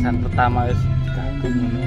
kesan pertama wis kagum ngono.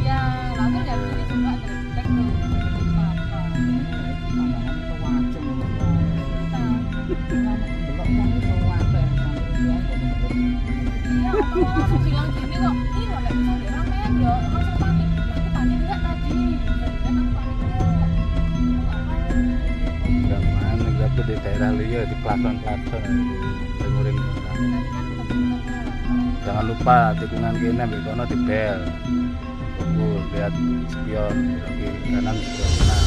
Iya, lalu ya ini juga terdetek tuh. Apa? Iya, aku langsung bilang gini kok, ini nggak bisa diramein ya, langsung panik. Aku panik nggak tadi? Kan aku panik nggak? Enggak mana tapi di daerah liya di plafon-plafon di dengerin jangan lupa tikungan kene mbek kono di bel. Tunggu lihat spion kiri kanan spion kanan.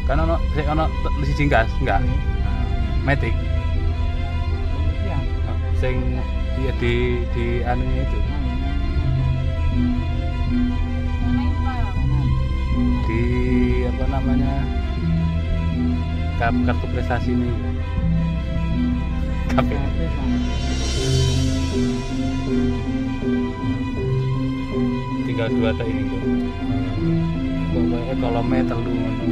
Kan ono sik ono siji gas enggak? Matic. Iya. Sing iya di anunya itu. Di apa namanya? Kartu prestasi ini. KP. Tinggal 2 tok ini kok. Pokoknya kolomnya telu ngono.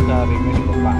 Cari ini di depan.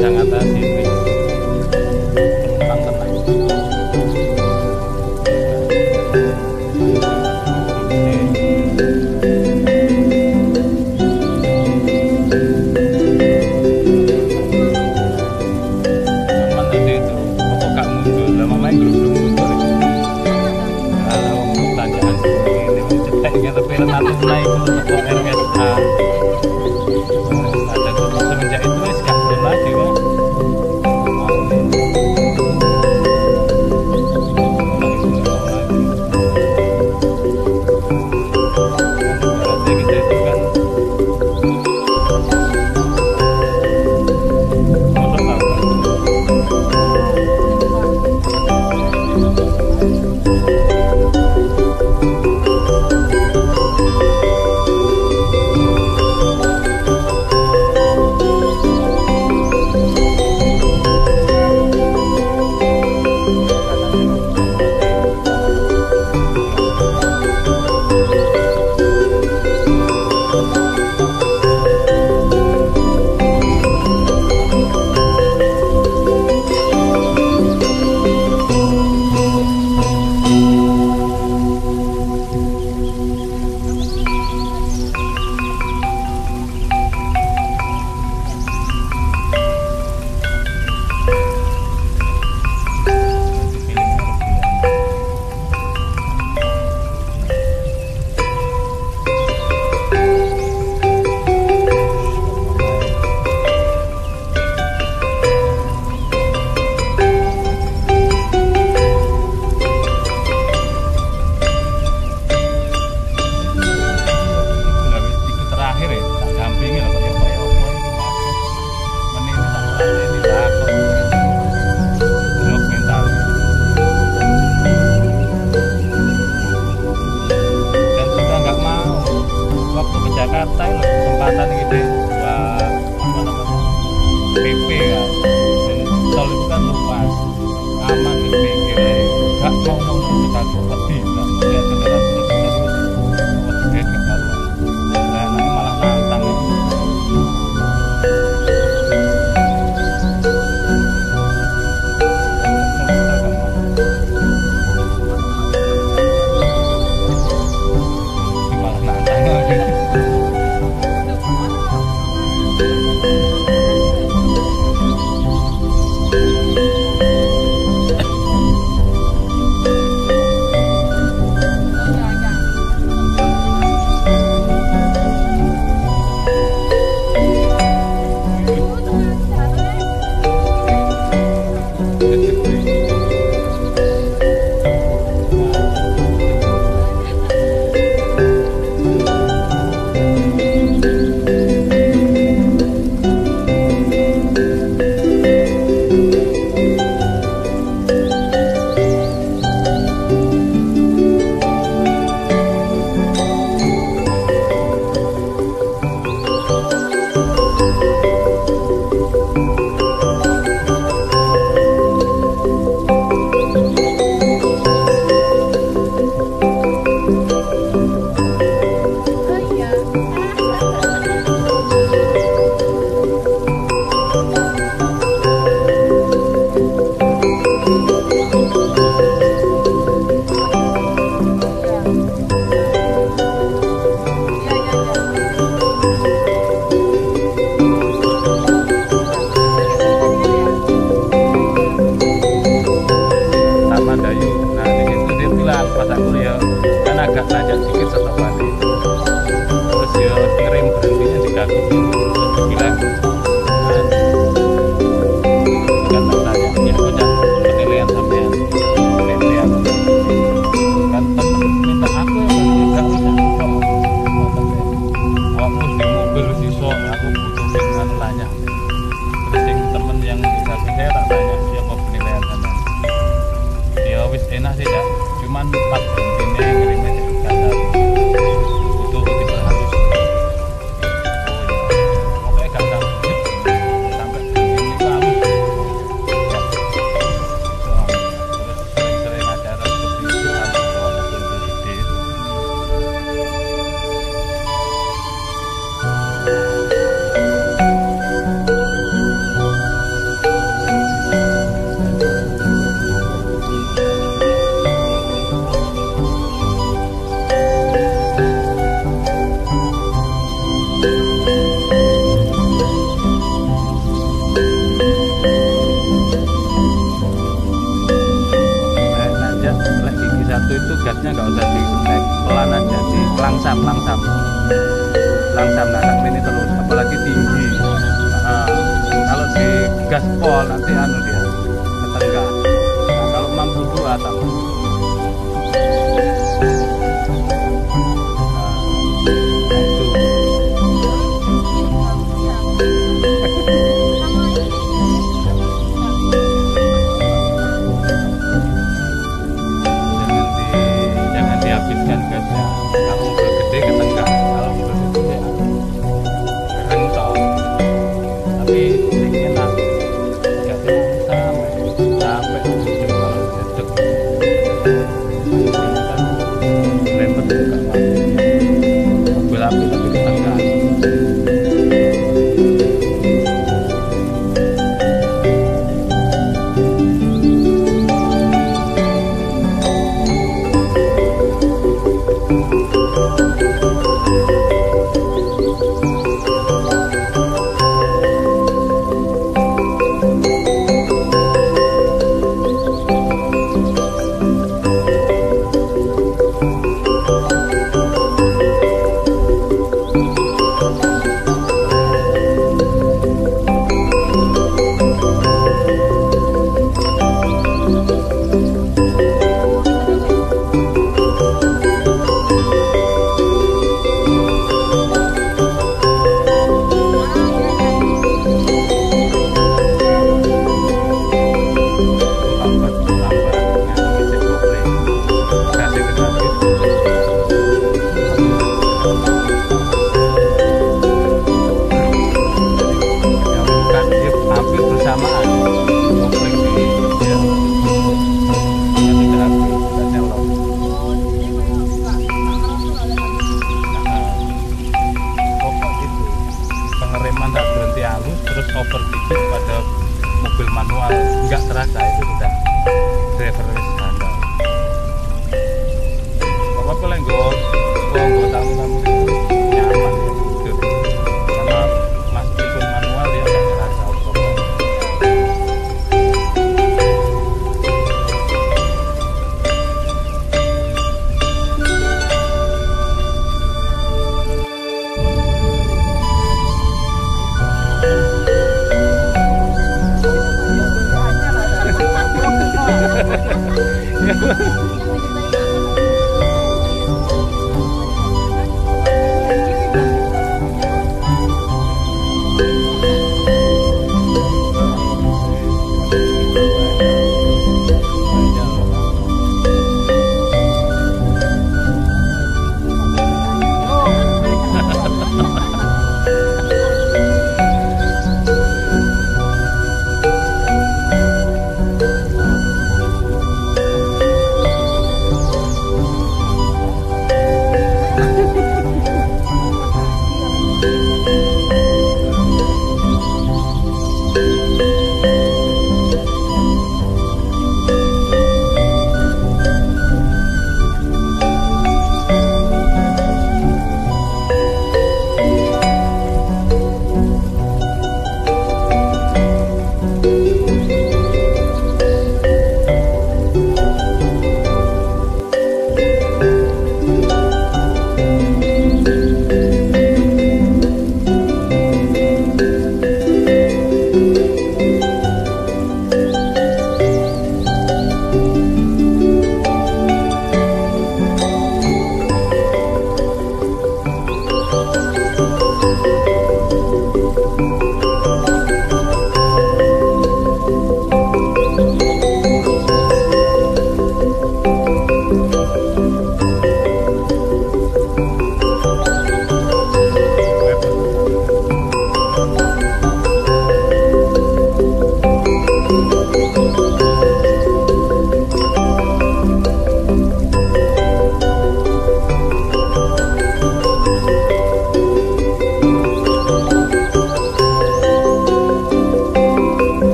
bisa ngatasi wis penumpang tenang. Aman tadi itu apa gak mundur lah mamanya belum mundur kalau tanjakan ini cetek gitu film Natuna itu untuk RSA ada semenjak itu wis gak belum lagi Pak. Berarti kita itu kan masuk akal. Jakarta itu kesempatan gitu buat apa namanya PP kan dan tol itu kan luas aman di pinggir gak mau kita lebih kan lihat kendaraan terus gede gak karuan nah ini malah nantang malah nantang lagi. Pas aku ya kan agak lanjut dikit setelah balik terus ya ngerem berhentinya di kaku terus dibilang kan tak tanya ya aku jangan penilaian sampean penilaian kan temen minta aku ya gak usah kamu di mobil siswa aku butuh dengan tanya terus yang temen yang di samping saya tak tanya siapa penilaian sampean ya wis enak sih ya cuman pas berhentinya ngerimnya jadi kasar butuh tipe halus pokoknya gak sampai berhenti itu halus terus sering-sering acara seperti itu halus bawa mobil gede itu gasnya nggak usah direm, pelan aja, di langsam. Nah sampai ini terus, apalagi tinggi. Kalau di gas pol nanti anu dia ketenggak. Nah, kalau mampu 2 tambah. Jangan dihabiskan gasnya. Kalau mobil gede ketenggak, kalau mobil kecil ya keren toh. Tapi enak. Gasnya sampai ujung kalau sedek. Rempet juga mobil api tapi ketenggak. Terus over dikit pada mobil manual nggak terasa, itu sudah driver handal. Bapak boleh gue tamu itu nyaman gitu, karena meskipun manual dia nggak terasa over.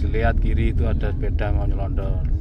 dilihat kiri itu ada sepeda mau nyelondoor.